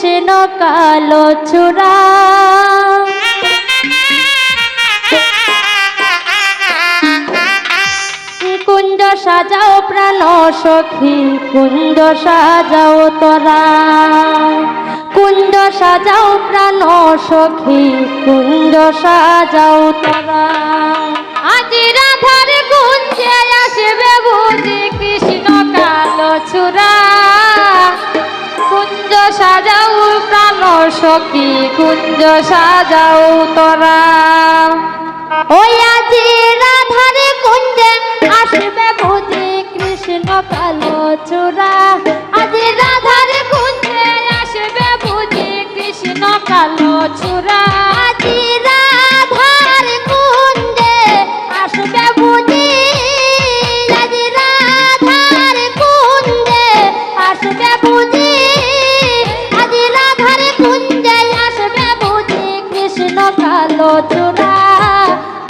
কৃষ্ণ কালো চূড়া কুঞ্জ সাজাও প্রাণ সখী কুঞ্জ সাজাও তোরা কুঞ্জ সাজাও প্রাণ সখী কুঞ্জ সাজাও তোরা আজি রাধার কুঞ্জে আসবে বুঝি কৃষ্ণ কালো চূড়া কুঞ্জ সাজাও প্রাণ সখী কুঞ্জ সাজাও তোরা ওই আজি রাধার কুঞ্জে আসবে বুঝি কৃষ্ণ কালো চূড়া আজি রাধার কুঞ্জে আসবে বুঝি কৃষ্ণ কালো চূড়া আজি রাধার কুঞ্জে আসবে বুঝি আজি রাধার কুঞ্জে আসবে বুঝি আজি রাধার কুঞ্জে আসবে বুঝি কৃষ্ণ কালো চূড়া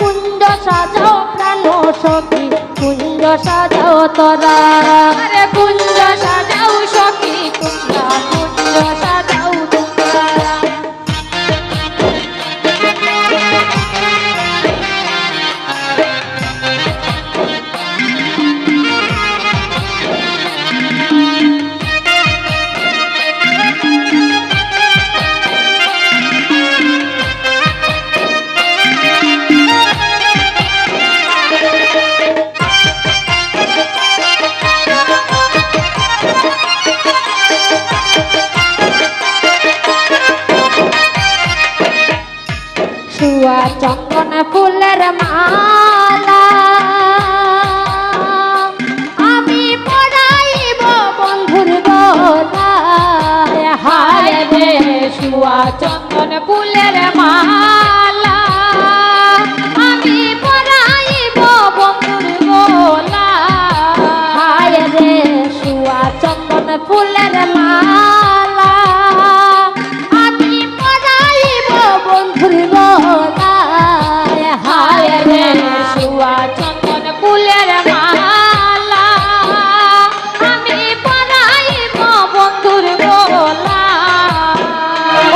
কুঞ্জ সাজাও প্রাণ সখী কুঞ্জ সাজাও তোরা আরে কুঞ্জ সাজাও সখী কুঞ্জ কুঞ্জ সাজাও তোরা চন্দন ফুলের মালা আমি পড়াইব বন্ধুর গলায় হায় রে শুয়া চন্দন ফুলের মালা আমি পড়াইব বন্ধুর গলায় হায় রে শুয়া চন্দন ফুলের মালা আমি পড়াইব বন্ধুর গলায় হায় রে শুয়া চন্দন ফুলের মালা আমি পড়াইব বন্ধুর গলায়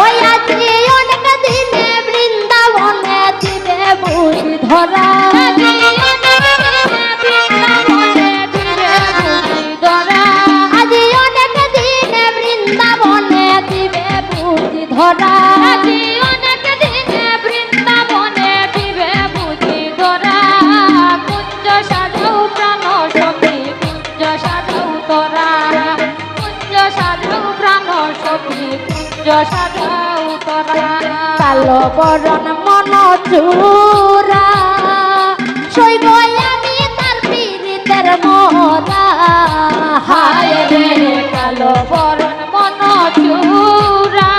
ওই আজি অনেক দিনে বৃন্দাবনে দিবে বুঝি ধরা আজি অনেক দিনে বৃন্দাবনে দিবে বুঝি ধরা আজি অনেক দিনে বৃন্দাবনে দিবে বুঝি ধরা কুঞ্জ সাজাও প্রাণ সখী কুঞ্জ সাজাও তোরা কুঞ্জ সাজাও প্রাণ সখী কুঞ্জ সাজাও তোরা কালো বরণ মন চূড়া সইব আমি তার পীড়িতের মোরা হায় রে কালো বরণ মন চূড়া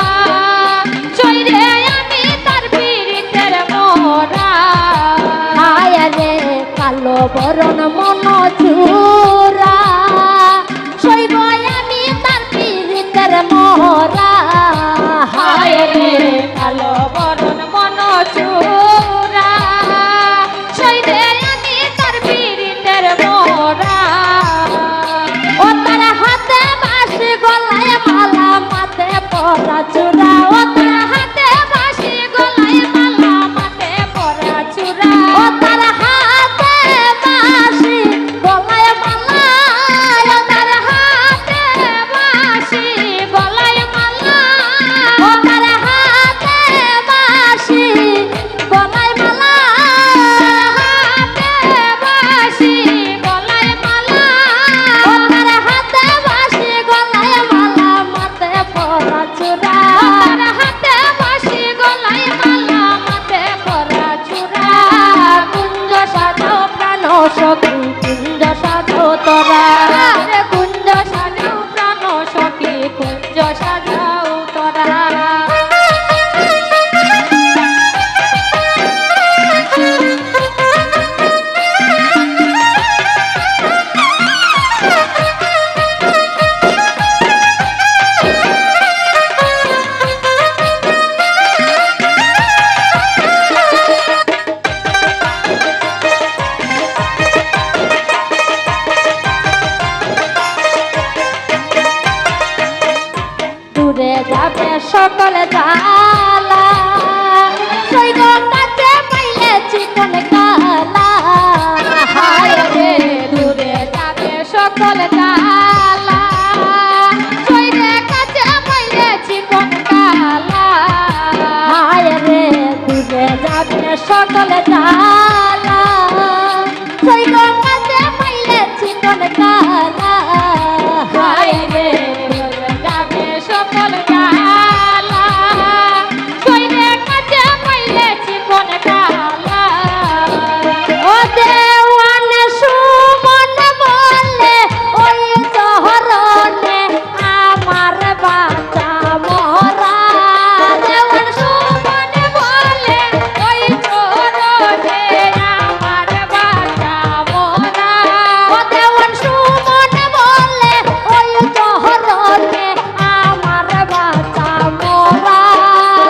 সইরে আমি তার পীড়িতের মোরা হায় রে কালো বরণ মন চূড়া সইব আমি তার পীড়িতের মোরা হায় রে কালো বরণ মন চূড়া সইরে আমি তার পীড়িতের মোরা ও তার হাতে বাঁশি গলায় মালা মাথে পরা চূড়া ও তার হাতে বাঁশি গলায় মালা মাথে পরা চূড়া ও তার হাতে বাঁশি গলায় মালা ও তার হাতে বাঁশি গলায় মালা ও তার হাতে বাঁশি গলায় মালা হাতে বাঁশি গলায় মালা ও তার হাতে বাঁশি গলায় মালা মাথে পরা চূড়া তার হাতে বাঁশি গলায় মালা মাথে পরা চূড়া কুঞ্জ সাজাও প্রাণ সখী কুঞ্জ সাজাও তোরা রে কুঞ্জ সাজাও প্রাণ সখী কুঞ্জ সাজাও তোরা সকল জ্বালা সৈগ কাছে পাইলে চিকন কালা হায় রে দূরে যাবে সকল জ্বালা সৈগ কাছে পাইলে চিকন কালা হায় রে দূরে যাবে সকল জ্বালা সৈগ কাছে পাইলে চিকন কালা হায় রে দূরে যাবে সকল জ্বালা সৈগ কাছে পাইলে চিকন কালা ও দেওয়ান সুমন বলে ওই শহরনে আমার বাচ্চা মোরা দেওয়ান সুমন বলে ওই শহরনে আমার বাচ্চা মোরা ও দেওয়ান সুমন বলে ওই শহরনে আমার বাচ্চা মোরা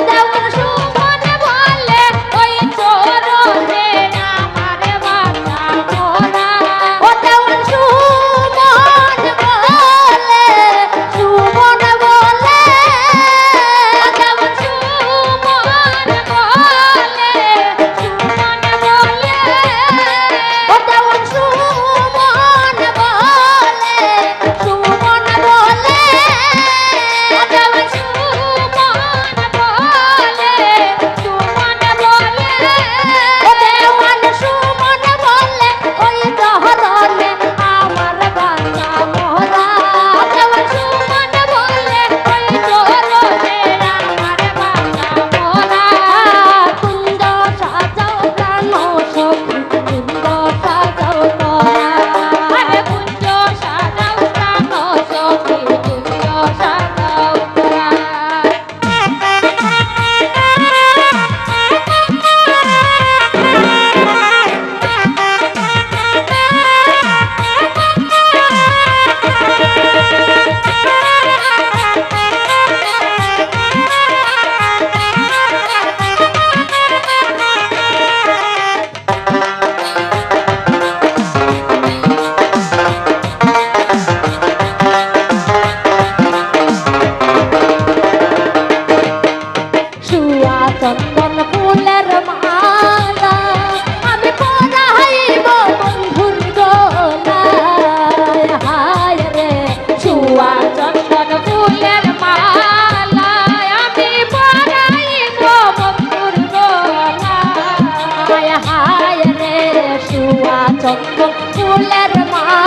দেওয়ান সুমন বলে ওই শহরনে আমার বাচ্চা মোরা ও দেওয়ান সুমন বলে সুমন বলে ও দেওয়ান সুমন বলে সুমন বলে ও দেওয়ান সুমন বলে সুমন বলে ও দেওয়ান সুমন বলে সুমন বলে ও দেওয়ান সুমন বলে ওই শহরনে আমার বাচ্চা মোরা দেওয়ান সুমন বলে ওই শহরনে আমার বাচ্চা মোরা কুঞ্জ সাজাও প্রাণ সখী কুঞ্জ সাজাও তোরা আরে কুঞ্জ সাজাও প্রাণ সখী কুঞ্জ সাজাও তোরা শুয়া চন্দন ফুলের মালা আমি পরাইব বন্ধুর গলায় হায় রে শুয়া চন্দন ফুলের মালা আমি পরাইব বন্ধুর গলায় হায় রে শুয়া চন্দন ফুলের মালা